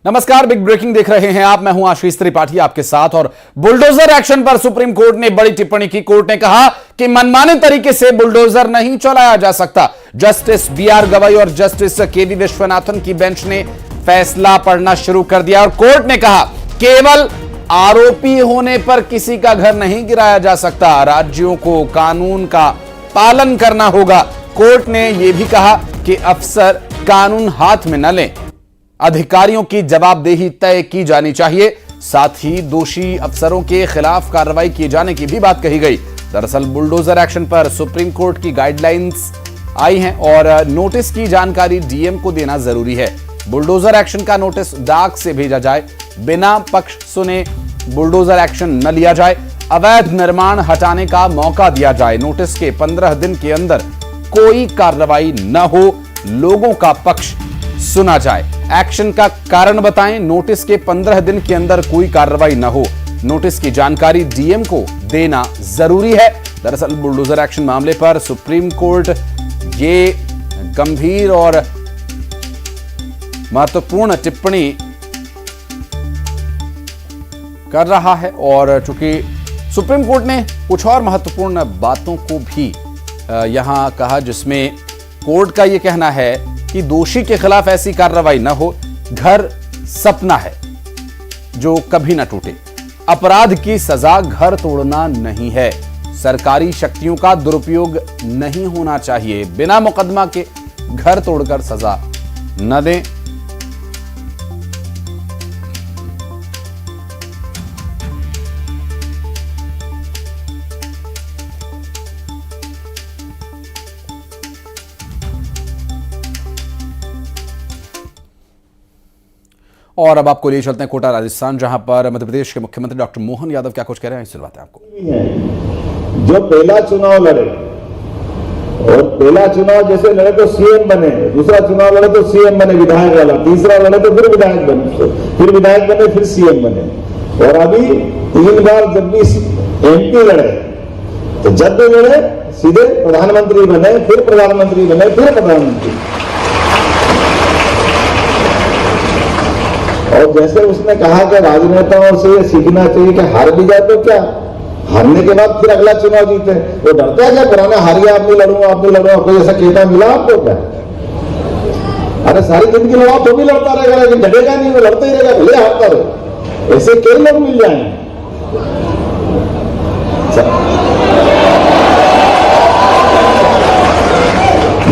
नमस्कार, big breaking देख रहे हैं आप। मैं हूं आशीष त्रिपाठी आपके साथ। और बुलडोजर एक्शन पर सुप्रीम कोर्ट ने बड़ी टिप्पणी की। कोर्ट ने कहा कि मनमाने तरीके से बुलडोजर नहीं चलाया जा सकता। जस्टिस बीआर गवई और जस्टिस केवी विश्वनाथन की बेंच ने फैसला पढ़ना शुरू कर दिया और कोर्ट ने कहा केवल आरोपी होने पर किसी का घर नहीं गिराया जा सकता, राज्यों को कानून का पालन करना होगा। कोर्ट ने यह भी कहा कि अफसर कानून हाथ में न लें, अधिकारियों की जवाबदेही तय की जानी चाहिए। साथ ही दोषी अफसरों के खिलाफ कार्रवाई किए जाने की भी बात कही गई। दरअसल बुलडोजर एक्शन पर सुप्रीम कोर्ट की गाइडलाइंस आई हैं और नोटिस की जानकारी डीएम को देना जरूरी है। बुलडोजर एक्शन का नोटिस डाक से भेजा जाए, बिना पक्ष सुने बुलडोजर एक्शन न लिया जाए, अवैध निर्माण हटाने का मौका दिया जाए, नोटिस के 15 दिन के अंदर कोई कार्रवाई न हो, लोगों का पक्ष सुना जाए, एक्शन का कारण बताएं, नोटिस के 15 दिन के अंदर कोई कार्रवाई न हो, नोटिस की जानकारी डीएम को देना जरूरी है। दरअसल बुलडोजर एक्शन मामले पर सुप्रीम कोर्ट ये गंभीर और महत्वपूर्ण टिप्पणी कर रहा है और चूंकि सुप्रीम कोर्ट ने कुछ और महत्वपूर्ण बातों को भी यहां कहा, जिसमें कोर्ट का यह कहना है कि दोषी के खिलाफ ऐसी कार्रवाई न हो। घर सपना है जो कभी न टूटे, अपराध की सजा घर तोड़ना नहीं है, सरकारी शक्तियों का दुरुपयोग नहीं होना चाहिए, बिना मुकदमा के घर तोड़कर सजा न दें। और अब आपको लिए चलते हैं कोटा राजस्थान, जहां पर मध्य प्रदेश के मुख्यमंत्री डॉक्टर मोहन यादव क्या कुछ कह रहे हैं, सुनवाते हैं आपको। जो पहला चुनाव लड़े और पहला चुनाव जैसे लड़े तो सीएम बने, दूसरा चुनाव लड़े तो सीएम बने विधायक वाला, तीसरा लड़े तो फिर विधायक बने, फिर विधायक बने, फिर सीएम बने। और अभी 3 बार जब भी एमपी लड़े तो जब भी लड़े सीधे प्रधानमंत्री बने, फिर प्रधानमंत्री बने, फिर प्रधानमंत्री। और जैसे उसने कहा कि राजनेताओं से ये सीखना चाहिए कि हार भी जाए तो क्या, हारने के बाद फिर अगला चुनाव जीते। वो डरता है क्या पुराना हार गया, आप नहीं लड़ूंगा, आप नहीं लड़ूंगा, कोई ऐसा कहता मिला आपको क्या? अरे सारी जिंदगी लड़ा तो भी लड़ता रहेगा, लेकिन डरेगा नहीं, वो लड़ता ही रहेगा, भले हारता रहे। ऐसे कई लोग मिल जाएंगे।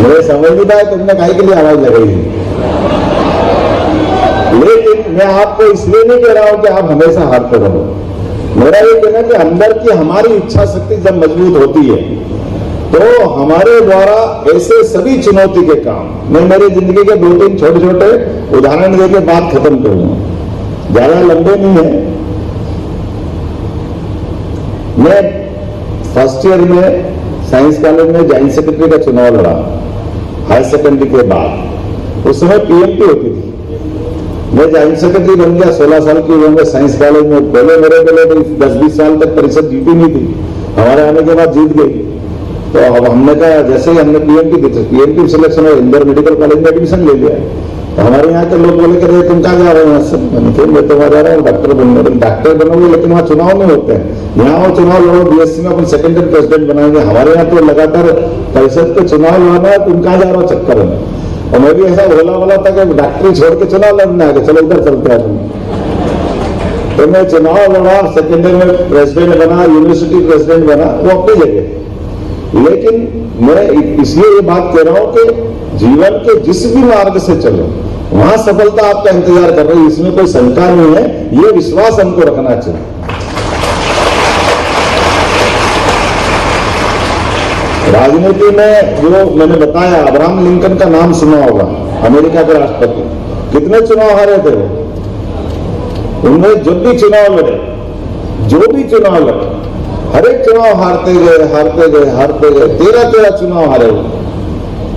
मुझे समझ नहीं पाया तुमने काहे के लिए आवाज लगाई, लेकिन मैं आपको इसलिए नहीं कह रहा हूं कि आप हमेशा हारते रहो। मेरा ये कहना है कि अंदर की हमारी इच्छा शक्ति जब मजबूत होती है तो हमारे द्वारा ऐसे सभी चुनौती के काम, मैं मेरी जिंदगी के 2-3 छोटे-छोटे उदाहरण देके बात खत्म करूंगा, ज्यादा लंबे नहीं है। मैं फर्स्ट ईयर में साइंस कॉलेज में जॉइंट सेक्रेटरी का चुनाव लड़ा, हायर सेकेंडरी के बाद। उस समय पीएमपी होती थी, मैं जॉइंट सेक्रेटरी बन गया, 16 साल की उम्र में साइंस कॉलेज में। पहले मेरे 10-20 साल तक परिषद जीती नहीं थी, हमारे आने के बाद जीत गई। तो अब हमने कहा जैसे ही हमने पीएमपी सिलेक्शन और इंदौर मेडिकल कॉलेज में एडमिशन ले लिया। तो हमारे यहाँ के लोग बोले कर तुम कहाँ जा रहे हो, सब मैं तो जा रहा हूँ डॉक्टर बनने। डॉक्टर बनोगे लेकिन वहाँ चुनाव नहीं होते हैं, यहाँ वो चुनाव लड़ो, बीएससी में अपन सेकेंडरी प्रेसिडेंट बनाएंगे। हमारे यहाँ तो लगातार परिषद के चुनाव लड़ना है, तुम कहाँ जा रहे हो चक्कर में। और मैं भी ऐसा बोला था कि डॉक्टरी छोड़ के चुनाव लड़ना है, चलो उधर चलते हैं। तो मैं चुनाव लड़ा, सेकेंडरी में प्रेसिडेंट बना, यूनिवर्सिटी प्रेसिडेंट बना, वो अपनी जगह। लेकिन मैं इसलिए ये बात कह रहा हूं कि जीवन के जिस भी मार्ग से चलो वहां सफलता आपका इंतजार कर रही है, इसमें कोई शंका नहीं है, ये विश्वास हमको रखना चाहिए। राजनीति में जो मैंने बताया, अब्राहम लिंकन का नाम सुना होगा, अमेरिका के राष्ट्रपति, कितने चुनाव हारे थे वो। उन्हें जब भी चुनाव लड़े, जो भी चुनाव लड़े, हर एक चुनाव हारते गए, हारते गए, हारते गए, 13 चुनाव हारे हुए।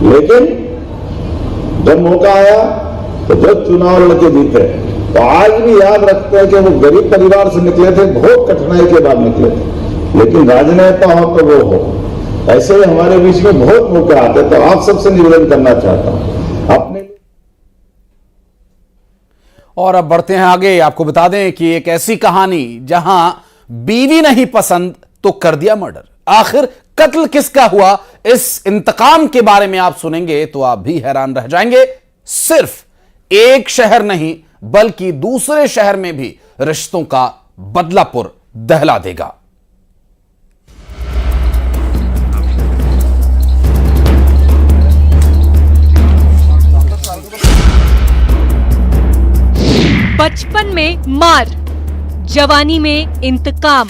लेकिन जब मौका आया तो जब चुनाव लड़के जीते। तो आज भी याद रखते हैं कि वो गरीब परिवार से निकले थे, बहुत कठिनाई के बाद निकले थे, लेकिन राजनेता हो तो वो हो। ऐसे ही हमारे बीच में बहुत मौके आते, तो आप सबसे निवेदन करना चाहता हूं अपने और अब बढ़ते हैं आगे। आपको बता दें कि एक ऐसी कहानी जहां बीवी नहीं पसंद तो कर दिया मर्डर। आखिर कत्ल किसका हुआ, इस इंतकाम के बारे में आप सुनेंगे तो आप भी हैरान रह जाएंगे। सिर्फ एक शहर नहीं बल्कि दूसरे शहर में भी रिश्तों का बदलापुर दहला देगा। बचपन में मार, जवानी में इंतकाम।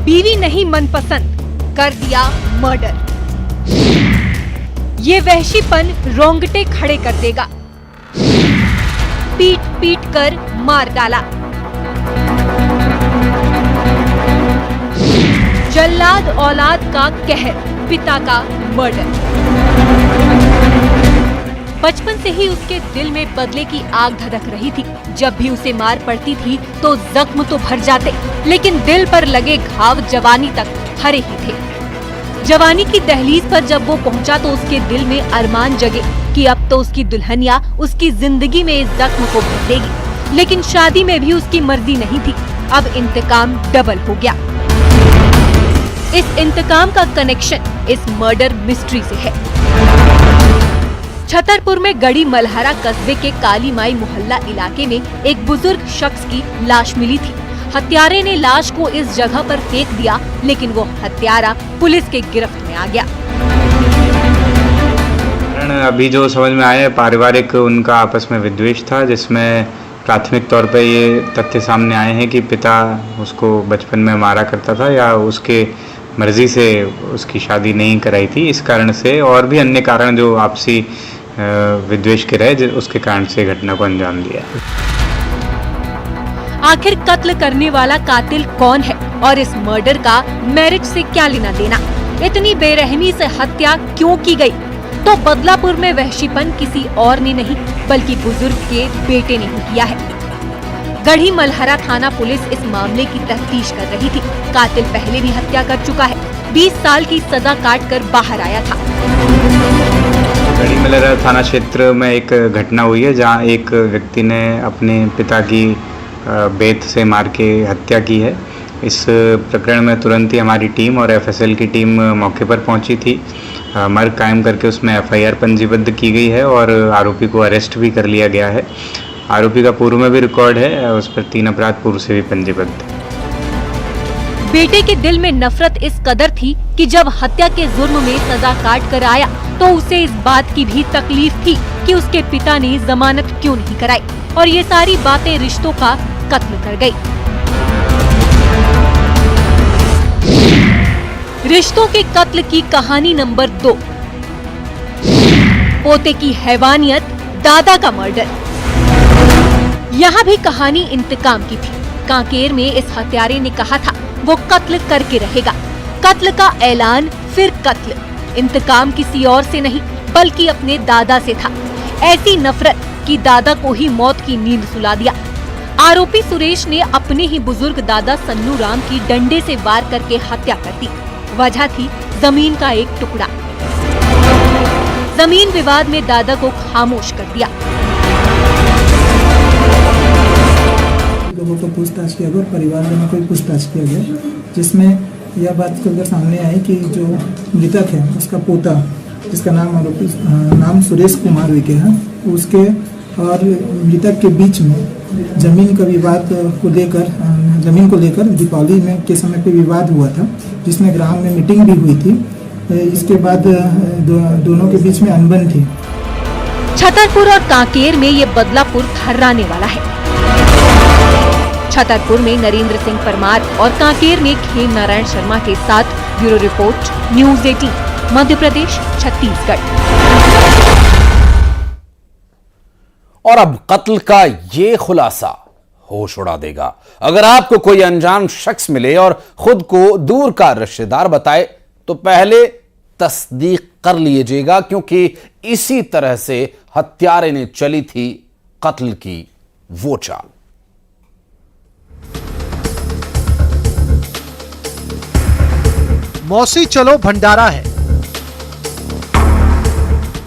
बीवी नहीं मनपसंद, कर दिया मर्डर। ये वहशीपन रोंगटे खड़े कर देगा। पीट पीट कर मार डाला। जल्लाद औलाद का कहर, पिता का मर्डर। बचपन से ही उसके दिल में बदले की आग धधक रही थी। जब भी उसे मार पड़ती थी तो जख्म तो भर जाते, लेकिन दिल पर लगे घाव जवानी तक हरे ही थे। जवानी की दहलीज पर जब वो पहुंचा तो उसके दिल में अरमान जगे कि अब तो उसकी दुल्हनिया उसकी जिंदगी में इस जख्म को भर देगी। लेकिन शादी में भी उसकी मर्जी नहीं थी। अब इंतकाम डबल हो गया। इस इंतकाम का कनेक्शन इस मर्डर मिस्ट्री से है। छतरपुर में गढ़ी मल्हारा कस्बे के काली माई मोहल्ला इलाके में एक बुजुर्ग शख्स की लाश मिली थी। हत्यारे ने लाश को इस जगह पर फेंक दिया, लेकिन वो हत्यारा पुलिस के गिरफ्त में आ गया। अभी जो समझ में आया है, पारिवारिक उनका आपस में विद्वेष था, जिसमें प्राथमिक तौर पे ये तथ्य सामने आए हैं कि पिता उसको बचपन में मारा करता था या उसके मर्जी से उसकी शादी नहीं कराई थी। इस कारण से और भी अन्य कारण जो आपसी विद्वेष के रहे, उसके कारण से घटना को अंजाम दिया। आखिर कत्ल करने वाला कातिल कौन है और इस मर्डर का मैरिज से क्या लेना देना? इतनी बेरहमी से हत्या क्यों की गई? तो बदलापुर में वहशीपन किसी और ने नहीं बल्कि बुजुर्ग के बेटे ने ही किया है। गढ़ी मल्हारा थाना पुलिस इस मामले की तफ्तीश कर रही थी। कातिल पहले भी हत्या कर चुका है। 20 साल की सजा काटकर बाहर आया था। गढ़ी मल्हारा थाना क्षेत्र में एक घटना हुई है जहां एक व्यक्ति ने अपने पिता की बेत से मार के हत्या की है। इस प्रकरण में तुरंत ही हमारी टीम और एफएसएल की टीम मौके पर पहुंची थी। मर्ग कायम करके उसमें एफआईआर पंजीबद्ध की गई है और आरोपी को अरेस्ट भी कर लिया गया है। आरोपी का पूर्व में भी रिकॉर्ड है, उस पर 3 अपराध पूर्व से भी पंजीबद्ध। बेटे के दिल में नफरत इस कदर थी कि जब हत्या के जुर्म में सजा काट कर आया तो उसे इस बात की भी तकलीफ थी कि उसके पिता ने जमानत क्यों नहीं कराई। और ये सारी बातें रिश्तों का कत्ल कर गई। रिश्तों के कत्ल की कहानी नंबर 2। पोते की हैवानियत, दादा का मर्डर। यहाँ भी कहानी इंतकाम की थी। कांकेर में इस हत्यारे ने कहा था वो कत्ल करके रहेगा। कत्ल का ऐलान, फिर कत्ल। इंतकाम किसी और से नहीं बल्कि अपने दादा से था। ऐसी नफरत कि दादा को ही मौत की नींद सुला दिया। आरोपी सुरेश ने अपने ही बुजुर्ग दादा सन्नू राम की डंडे से वार करके हत्या कर दी। वजह थी जमीन का एक टुकड़ा। जमीन विवाद में दादा को खामोश कर दिया। लोगों को पूछताछ किया गया, परिवार वालों को पूछताछ किया गया, जिसमें यह बात खुलकर सामने आई कि जो मृतक है उसका पोता, जिसका नाम सुरेश कुमार विके है, उसके और मृतक के बीच में जमीन का विवाद को लेकर दीपावली में के समय पे विवाद हुआ था, जिसमें ग्राम में मीटिंग भी हुई थी। इसके बाद दोनों के बीच में अनबन थी। छतरपुर और कांकेर में ये बदलापुर थर्राने वाला है। छतरपुर में नरेंद्र सिंह परमार और कांकेर में खेम नारायण शर्मा के साथ bureau report, news 18, Madhya Pradesh, Chhattisgarh. और अब कत्ल का ये खुलासा होश उड़ा देगा। अगर आपको कोई अनजान शख्स मिले और खुद को दूर का रिश्तेदार बताए तो पहले तस्दीक कर लीजिएगा, क्योंकि इसी तरह से हत्यारे ने चली थी कत्ल की वो चाल। मौसी चलो भंडारा है।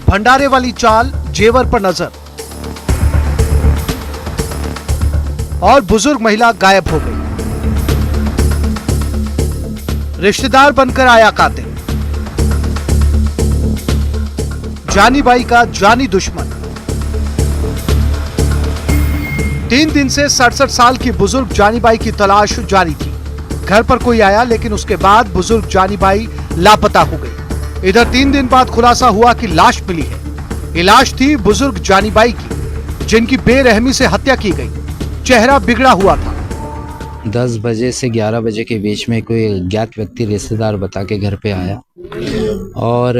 भंडारे वाली चाल, जेवर पर नजर और बुजुर्ग महिला गायब हो गई। रिश्तेदार बनकर आया कातिल, जानी बाई का जानी दुश्मन। 3 दिन से 67 साल की बुजुर्ग जानी बाई की तलाश जारी थी। घर पर कोई आया, लेकिन उसके बाद बुजुर्ग जानी बाई लापता हो गई। इधर 3 दिन बाद खुलासा हुआ कि लाश मिली है। ये लाश थी बुजुर्ग जानी बाई की, जिनकी बेरहमी से हत्या की गई। चेहरा बिगड़ा हुआ था। 10 बजे से 11 बजे के बीच में कोई अज्ञात व्यक्ति रिश्तेदार बता के घर पे आया और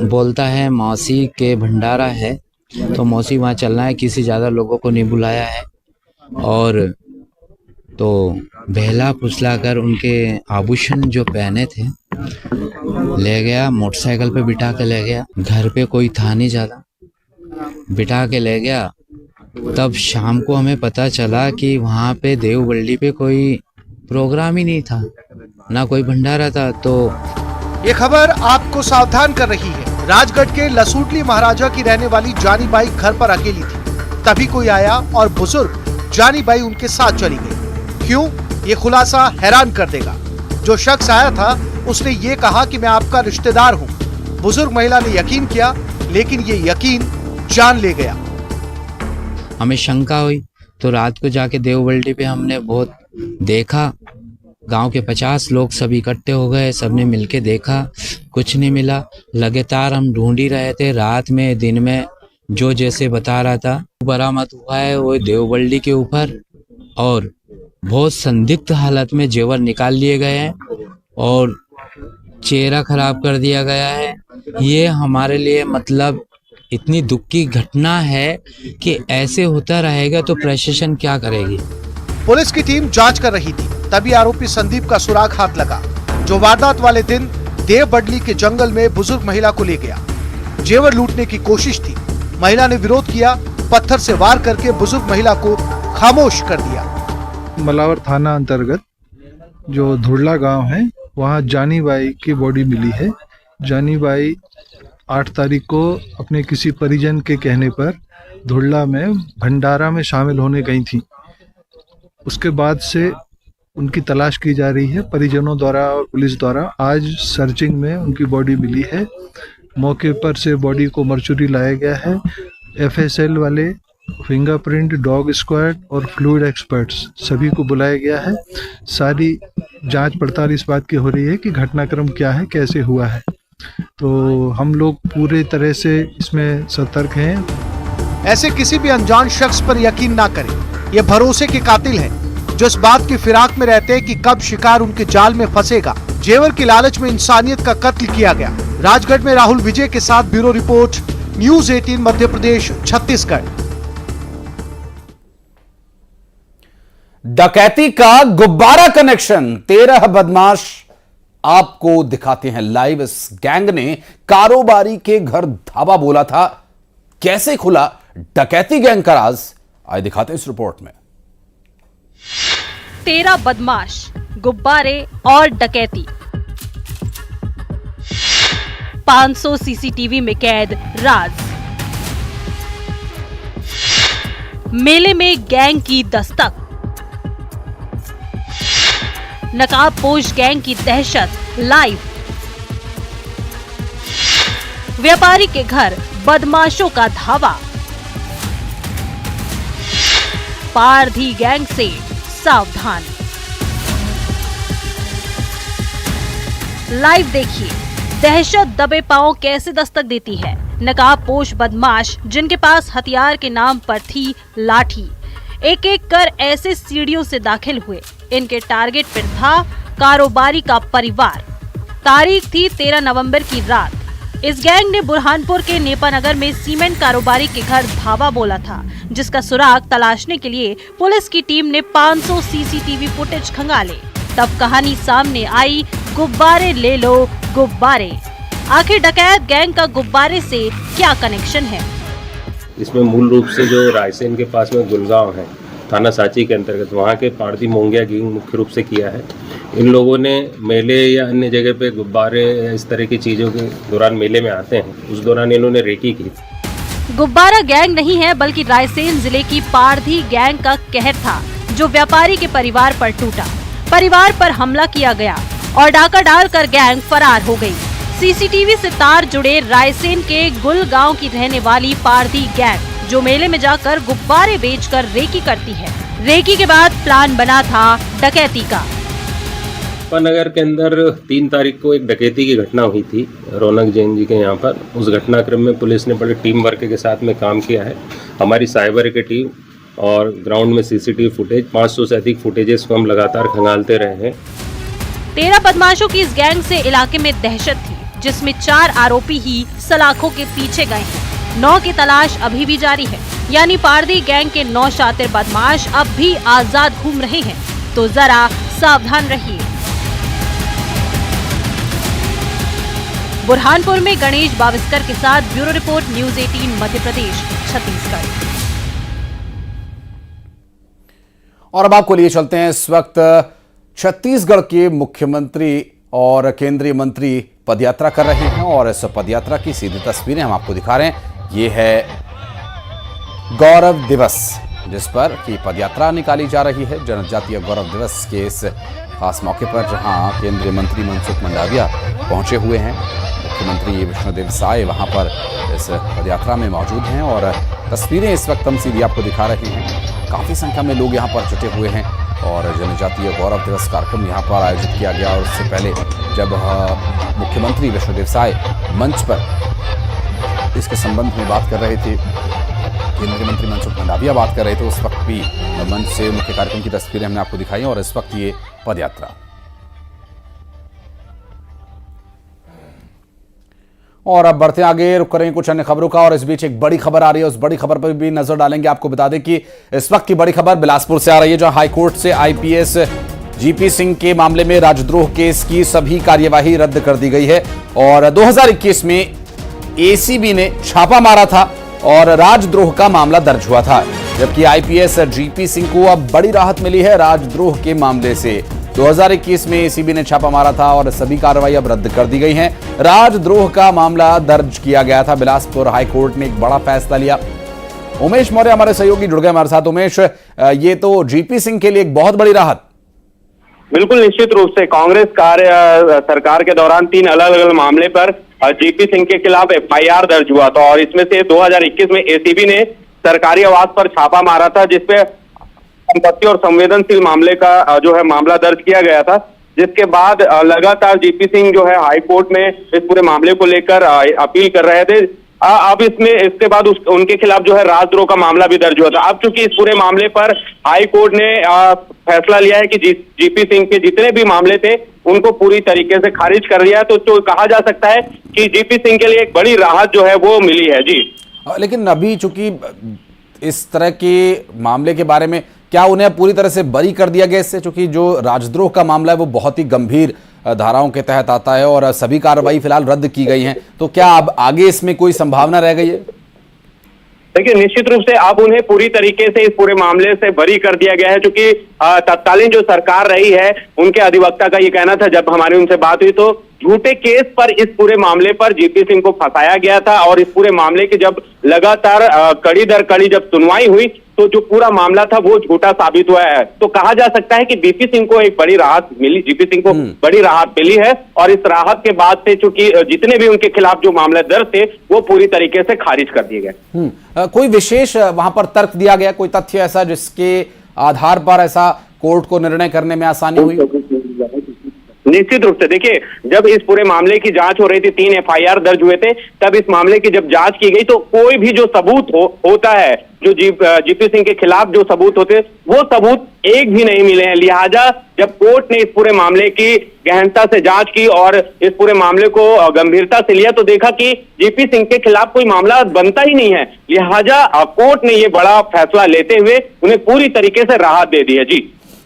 बोलता है मौसी के भंडारा है, तो मौसी वहाँ चलना है, किसी ज़्यादा लोगों को नहीं बुलाया है। और तो बहला फुसला कर उनके आभूषण जो पहने थे ले गया, मोटरसाइकिल पे बिठा के ले गया। घर पे कोई था नहीं ज़्यादा, बिठा के ले गया। तब शाम को हमें पता चला कि वहाँ पे देवबल्ली पे कोई प्रोग्राम ही नहीं था, ना कोई भंडारा था। तो ये खबर आपको सावधान कर रही है। राजगढ़ के लसूटली महाराजा की रहने वाली जानी बाई घर पर अकेली थी। तभी कोई आया और बुजुर्ग जानी बाई उनके साथ चली गई। क्यों? ये खुलासा हैरान कर देगा। जो शख्स आया था उसने ये कहा कि मैं आपका रिश्तेदार हूँ। बुजुर्ग महिला ने यकीन किया, लेकिन ये यकीन जान ले गया। हमें शंका हुई, तो रात को जाके देवबल्ली पे हमने बहुत देखा। गांव के 50 लोग सब इकट्ठे हो गए, सबने मिलके देखा, कुछ नहीं मिला। लगातार हम ढूंढ ही रहे थे, रात में दिन में, जो जैसे बता रहा था। बरामद हुआ है वो देवबल्ली के ऊपर, और बहुत संदिग्ध हालत में जेवर निकाल लिए गए हैं और चेहरा खराब कर दिया गया है। ये हमारे लिए मतलब इतनी दुख की घटना है कि ऐसे होता रहेगा तो प्रशासन क्या करेगी। पुलिस की टीम जांच कर रही थी, तभी आरोपी संदीप का सुराग हाथ लगा, जो वारदात वाले दिन देवबडली के जंगल में बुजुर्ग महिला को ले गया। जेवर लूटने की कोशिश थी। महिला ने विरोध किया, पत्थर से वार करके बुजुर्ग महिला को खामोश कर दिया। मलावर थाना अंतर्गत जो धुड़ला गांव है, वहाँ जानी बाई की बॉडी मिली है। जानी बाई 8 तारीख को अपने किसी परिजन के कहने पर धुड़ला में भंडारा में शामिल होने गई थी। उसके बाद से उनकी तलाश की जा रही है परिजनों द्वारा और पुलिस द्वारा। आज सर्चिंग में उनकी बॉडी मिली है। मौके पर से बॉडी को मर्चुरी लाया गया है। FSL वाले, फिंगरप्रिंट, डॉग स्क्वाड और फ्लूइड एक्सपर्ट्स सभी को बुलाया गया है। सारी जांच पड़ताल इस बात की हो रही है कि घटनाक्रम क्या है, कैसे हुआ है। तो हम लोग पूरे तरह से इसमें सतर्क हैं। ऐसे किसी भी अनजान शख्स पर यकीन ना करें। ये भरोसे के कातिल हैं, जो इस बात की फिराक में रहते हैं कि कब शिकार उनके जाल में फंसेगा। जेवर की लालच में इंसानियत का कत्ल किया गया। राजगढ़ में राहुल विजय के साथ bureau report, news 18 Madhya Pradesh, Chhattisgarh. डकैती का गुब्बारा कनेक्शन, 13 बदमाश आपको दिखाते हैं लाइव। इस गैंग ने कारोबारी के घर धावा बोला था। कैसे खुला डकैती गैंग का राज, आइए दिखाते हैं इस रिपोर्ट में। 13 बदमाश, गुब्बारे और डकैती। 500 सीसीटीवी में कैद राज। मेले में गैंग की दस्तक। नकाबपोश गैंग की दहशत लाइव। व्यापारी के घर बदमाशों का धावा। पारधी गैंग से सावधान। लाइव देखिए, दहशत दबे पांव कैसे दस्तक देती है। नकाबपोश बदमाश, जिनके पास हथियार के नाम पर थी लाठी, एक एक कर ऐसे सीढ़ियों से दाखिल हुए। इनके टारगेट पर था कारोबारी का परिवार। तारीख थी 13 नवंबर की रात। इस गैंग ने बुरहानपुर के नेपानगर में सीमेंट कारोबारी के घर धावा बोला था, जिसका सुराग तलाशने के लिए पुलिस की टीम ने 500 सीसीटीवी फुटेज खंगाले। तब कहानी सामने आई, गुब्बारे ले लो गुब्बारे। आखिर डकैत गैंग का गुब्बारे से क्या कनेक्शन है? इसमें मूल रूप से जो रायसेन के पास में गुलगांव है, थाना सांची के अंतर्गत वहाँ के पारदी मोंगिया गैंग मुख्य रूप से किया है। इन लोगों ने मेले या अन्य जगह पे गुब्बारे या इस तरह की चीज़ों के दौरान मेले में आते हैं, उस दौरान इन्होंने रेकी की। गुब्बारा गैंग नहीं है बल्कि रायसेन जिले की पारधी गैंग का कहर था जो व्यापारी के परिवार पर टूटा। परिवार पर हमला किया गया और डाका डालकर गैंग फरार हो गई। सीसीटीवी से तार जुड़े रायसेन के गुल गांव की रहने वाली पारधी गैंग जो मेले में जाकर गुब्बारे बेचकर रेकी करती है। रेकी के बाद प्लान बना था डकैती का। नगर के अंदर 3 तारीख को एक डकैती की घटना हुई थी रौनक जैन जी के यहाँ पर। उस घटनाक्रम में पुलिस ने बड़े टीम वर्क के साथ में काम किया है। हमारी साइबर की टीम और ग्राउंड में सीसीटीवी फुटेज 500 से अधिक फुटेजेस को हम लगातार खंगालते रहे हैं। 13 बदमाशों की इस गैंग से इलाके में दहशत थी, जिसमें 4 आरोपी ही सलाखों के पीछे गए हैं। 9 की तलाश अभी भी जारी है, यानी पारदी गैंग के 9 शातिर बदमाश अब भी आजाद घूम रहे हैं, तो जरा सावधान रहिए। बुरहानपुर में गणेश बाविस्कर के साथ bureau report, news 18 Madhya Pradesh, Chhattisgarh. और अब आपको लिए चलते हैं इस वक्त छत्तीसगढ़ के मुख्यमंत्री और केंद्रीय मंत्री पदयात्रा कर रहे हैं और इस पदयात्रा की सीधी तस्वीरें हम आपको दिखा रहे हैं। ये है गौरव दिवस, जिस पर की पदयात्रा निकाली जा रही है जनजातीय गौरव दिवस के इस खास मौके पर, जहां केंद्रीय मंत्री मनसुख मंडाविया पहुंचे हुए हैं। मुख्यमंत्री विष्णुदेव साय वहां पर इस पदयात्रा में मौजूद हैं और तस्वीरें इस वक्त हम सीधी आपको दिखा रहे हैं। काफ़ी संख्या में लोग यहाँ पर जुटे हुए हैं और जनजातीय गौरव दिवस कार्यक्रम यहाँ पर आयोजित किया गया। और उससे पहले जब मुख्यमंत्री विष्णुदेव साय मंच पर इसके संबंध में बात कर रहे थे, केंद्रीय मंत्री मनसुख मंडाविया बात कर रहे थे, उस वक्त भी मंच से मुख्य कार्यक्रम की तस्वीरें हमने आपको दिखाई और इस वक्त ये पदयात्रा। और अब बढ़ते आगे, रुक करेंगे कुछ अन्य खबरों का और इस बीच एक बड़ी खबर आ रही है, उस बड़ी खबर पर भी नजर डालेंगे। आपको बता दें कि इस वक्त की बड़ी खबर बिलासपुर से आ रही है, जहां हाईकोर्ट से आईपीएस जीपी सिंह के मामले में राजद्रोह केस की सभी कार्यवाही रद्द कर दी गई है। और 2021 में एसीबी ने छापा मारा था और राजद्रोह का मामला दर्ज हुआ था, जबकि आईपीएस जीपी सिंह को अब बड़ी राहत मिली है राजद्रोह के मामले से। 2021 में एसीबी ने छापा मारा था और सभी कार्रवाई अब रद्द कर दी गई हैं। राजद्रोह का मामला दर्ज किया गया था। बिलासपुर हाईकोर्ट ने एक बड़ा फैसला लिया। उमेश मौर्य हमारे सहयोगी जुड़ गए हमारे साथ। उमेश, ये तो जीपी सिंह के लिए एक बहुत बड़ी राहत। बिल्कुल, निश्चित रूप से कांग्रेस सरकार के दौरान 3 अलग अलग मामले पर जीपी सिंह के खिलाफ एफआईआर दर्ज हुआ था और इसमें से 2021 में एसीबी ने सरकारी आवास पर छापा मारा था, जिसपे संपत्ति और संवेदनशील मामले का जो है मामला दर्ज किया गया था। जिसके बाद लगातार जीपी सिंह जो है हाई कोर्ट में इस पूरे मामले को लेकर अपील कर रहे थे। अब इसके बाद उनके खिलाफ जो है राजद्रोह का मामला भी दर्ज हुआ था। अब चूंकि इस पूरे मामले पर हाई कोर्ट ने फैसला लिया है कि जीपी सिंह के जितने भी मामले थे उनको पूरी तरीके से खारिज कर दिया है, तो कहा जा सकता है कि जीपी सिंह के लिए एक बड़ी राहत जो है वो मिली है। जी, लेकिन अभी चूंकि इस तरह के मामले के बारे में क्या उन्हें पूरी तरह से बरी कर दिया गया इससे, चूंकि जो राजद्रोह का मामला है वो बहुत ही गंभीर धाराओं के तहत आता है और सभी कार्रवाई फिलहाल रद्द की गई हैं, तो क्या अब आगे इसमें कोई संभावना रह गई है? देखिए, निश्चित रूप से अब उन्हें पूरी तरीके से इस पूरे मामले से बरी कर दिया गया है, क्योंकि तत्कालीन जो सरकार रही है उनके अधिवक्ता का ये कहना था, जब हमारी उनसे बात हुई तो झूठे केस पर इस पूरे मामले पर जीपी सिंह को फंसाया गया था और इस पूरे मामले की जब लगातार कड़ी दर कड़ी जब सुनवाई हुई तो जो पूरा मामला था वो झूठा साबित हुआ है। तो कहा जा सकता है कि जीपी सिंह को एक बड़ी राहत मिली, जीपी सिंह को बड़ी राहत मिली है और इस राहत के बाद से चूंकि जितने भी उनके खिलाफ जो मामले दर्ज थे वो पूरी तरीके से खारिज कर दिए गए। कोई विशेष वहां पर तर्क दिया गया, कोई तथ्य ऐसा जिसके आधार पर ऐसा कोर्ट को निर्णय करने में आसानी हुई? निश्चित रूप से देखिए, जब इस पूरे मामले की जांच हो रही थी, 3 एफआईआर दर्ज हुए थे, तब इस मामले की जब जांच की गई तो कोई भी जो सबूत होता है, जो जीपी सिंह के खिलाफ जो सबूत होते वो सबूत एक भी नहीं मिले हैं। लिहाजा जब कोर्ट ने इस पूरे मामले की गहनता से जांच की और इस पूरे मामले को गंभीरता से लिया तो देखा कि जीपी सिंह के खिलाफ कोई मामला बनता ही नहीं है। लिहाजा कोर्ट ने ये बड़ा फैसला लेते हुए उन्हें पूरी तरीके से राहत दे दी है। जी,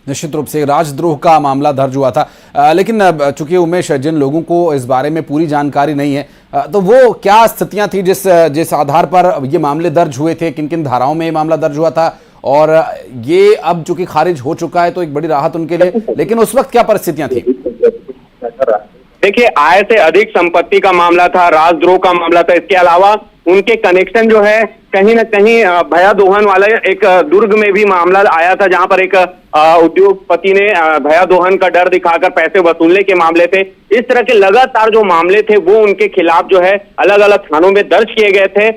निश्चित रूप से राजद्रोह का मामला दर्ज हुआ था, लेकिन चूंकि उमेश, जिन लोगों को इस बारे में पूरी जानकारी नहीं है, तो वो क्या स्थितियां थी जिस आधार पर ये मामले दर्ज हुए थे, किन किन धाराओं में ये मामला दर्ज हुआ था और ये अब चूंकि खारिज हो चुका है तो एक बड़ी राहत उनके लिए, लेकिन उस वक्त क्या परिस्थितियां थी? देखिए, आय से अधिक संपत्ति का मामला था, राजद्रोह का मामला था। इसके अलावा उनके कनेक्शन जो है कहीं ना कहीं भया दोहन वाले एक दुर्ग में भी मामला आया था, जहां पर एक उद्योगपति ने भया दोहन का डर दिखाकर पैसे वसूलने के मामले थे। इस तरह के लगातार जो मामले थे वो उनके खिलाफ जो है अलग अलग थानों में दर्ज किए गए थे।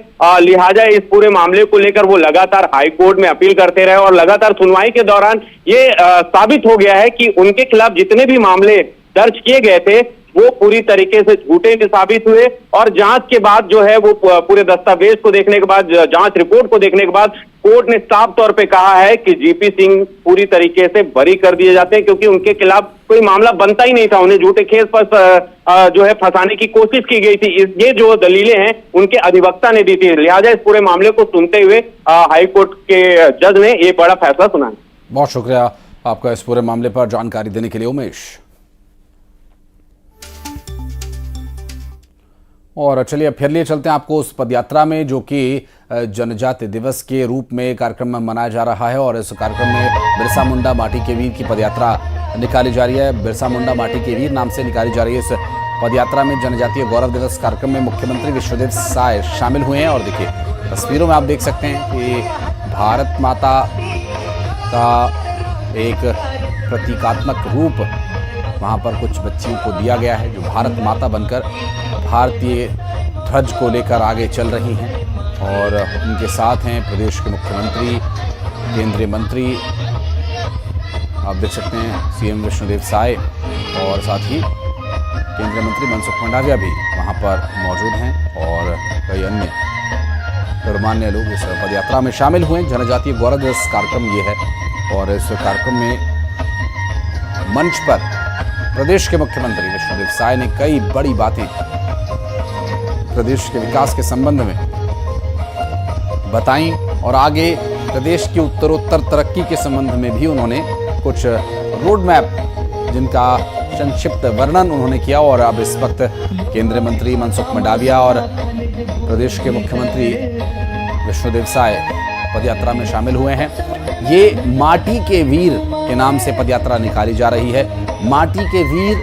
लिहाजा इस पूरे मामले को लेकर वो लगातार हाई कोर्ट में अपील करते रहे और लगातार सुनवाई के दौरान ये साबित हो गया है कि उनके खिलाफ जितने भी मामले दर्ज किए गए थे वो पूरी तरीके से झूठे साबित हुए। और जांच के बाद जो है वो पूरे दस्तावेज को देखने के बाद, जांच रिपोर्ट को देखने के बाद कोर्ट ने साफ तौर पे कहा है कि जीपी सिंह पूरी तरीके से बरी कर दिए जाते हैं, क्योंकि उनके खिलाफ कोई मामला बनता ही नहीं था। उन्हें झूठे केस पर जो है फंसाने की कोशिश की गई थी। ये जो दलीलें हैं उनके अधिवक्ता ने दी थी। लिहाजा इस पूरे मामले को सुनते हुए हाईकोर्ट के जज ने ये बड़ा फैसला सुना। बहुत शुक्रिया आपका इस पूरे मामले पर जानकारी देने के लिए उमेश। और चलिए अब फिर लिए चलते हैं आपको उस पदयात्रा में जो कि जनजाति दिवस के रूप में कार्यक्रम में मनाया जा रहा है। और इस कार्यक्रम में बिरसा मुंडा माटी के वीर की पदयात्रा निकाली जा रही है। बिरसा मुंडा माटी के वीर नाम से निकाली जा रही है इस पदयात्रा में। जनजातीय गौरव दिवस कार्यक्रम में मुख्यमंत्री विश्वदेव साय शामिल हुए हैं। और देखिए तस्वीरों में आप देख सकते हैं कि भारत माता का एक प्रतीकात्मक रूप वहाँ पर कुछ बच्चियों को दिया गया है जो भारत माता बनकर भारतीय ध्वज को लेकर आगे चल रही हैं। और उनके साथ हैं प्रदेश के मुख्यमंत्री, केंद्रीय मंत्री, आप देख सकते हैं सीएम विष्णुदेव साय, और साथ ही केंद्रीय मंत्री मनसुख मंडाविया भी वहाँ पर मौजूद हैं। और कई अन्य गणमान्य लोग इस पदयात्रा में शामिल हुए। जनजातीय गौरव दिवस कार्यक्रम ये है। और इस कार्यक्रम में मंच पर प्रदेश के मुख्यमंत्री विष्णुदेव साय ने कई बड़ी बातें प्रदेश के विकास के संबंध में बताई और आगे प्रदेश की उत्तरोत्तर तरक्की के संबंध में भी उन्होंने कुछ रोड मैप जिनका संक्षिप्त वर्णन उन्होंने किया। और अब इस वक्त केंद्रीय मंत्री मनसुख मंडाविया और प्रदेश के मुख्यमंत्री विष्णुदेव साय पदयात्रा में शामिल हुए हैं। ये माटी के वीर के नाम से पदयात्रा निकाली जा रही है। माटी के वीर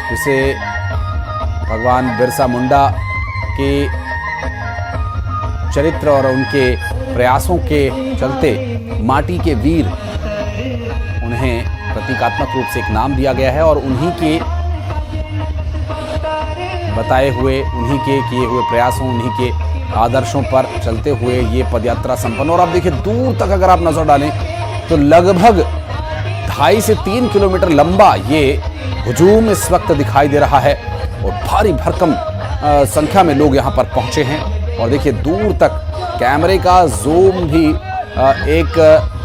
जिसे भगवान बिरसा मुंडा के चरित्र और उनके प्रयासों के चलते माटी के वीर, उन्हें प्रतीकात्मक रूप से एक नाम दिया गया है। और उन्हीं के बताए हुए, उन्हीं के किए हुए प्रयासों, उन्हीं के आदर्शों पर चलते हुए ये पदयात्रा संपन्न। और आप देखिए दूर तक अगर आप नजर डालें तो लगभग 2.5 से 3 किलोमीटर लंबा ये हुजूम इस वक्त दिखाई दे रहा है। और भारी भरकम संख्या में लोग यहाँ पर पहुंचे हैं। और देखिए दूर तक कैमरे का जूम भी एक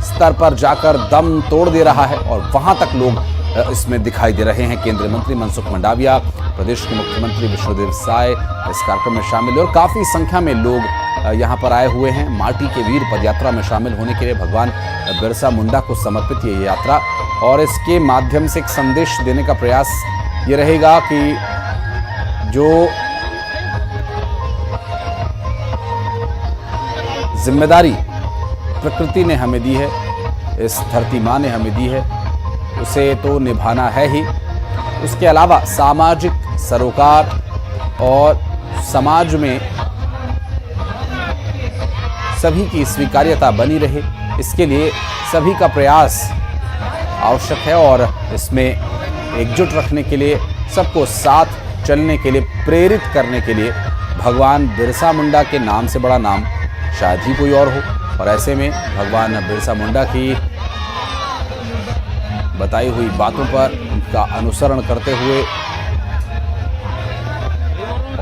स्तर पर जाकर दम तोड़ दे रहा है। और वहां तक लोग इसमें दिखाई दे रहे हैं। केंद्रीय मंत्री मनसुख मंडाविया, प्रदेश के मुख्यमंत्री विष्णुदेव साय इस कार्यक्रम में शामिल हुए और काफ़ी संख्या में लोग यहाँ पर आए हुए हैं माटी के वीर पदयात्रा में शामिल होने के लिए। भगवान बिरसा मुंडा को समर्पित ये यात्रा, और इसके माध्यम से एक संदेश देने का प्रयास ये रहेगा कि जो जिम्मेदारी प्रकृति ने हमें दी है, इस धरती माँ ने हमें दी है, उसे तो निभाना है ही। उसके अलावा सामाजिक सरोकार और समाज में सभी की स्वीकार्यता बनी रहे, इसके लिए सभी का प्रयास आवश्यक है। और इसमें एकजुट रखने के लिए, सबको साथ चलने के लिए, प्रेरित करने के लिए भगवान बिरसा मुंडा के नाम से बड़ा नाम शायद ही कोई और हो। और ऐसे में भगवान बिरसा मुंडा की बताई हुई बातों पर उनका अनुसरण करते हुए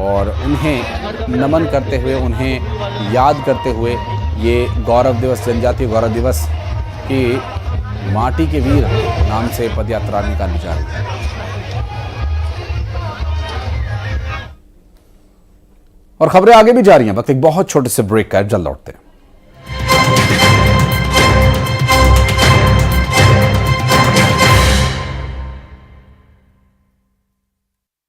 और उन्हें नमन करते हुए, उन्हें याद करते हुए ये गौरव दिवस, जनजातीय गौरव दिवस की माटी के वीर नाम से पदयात्रा निकाली जा रही है। और खबरें आगे भी जा रही हैं। वक्त एक बहुत छोटे से ब्रेक का है, जल्द लौटते हैं।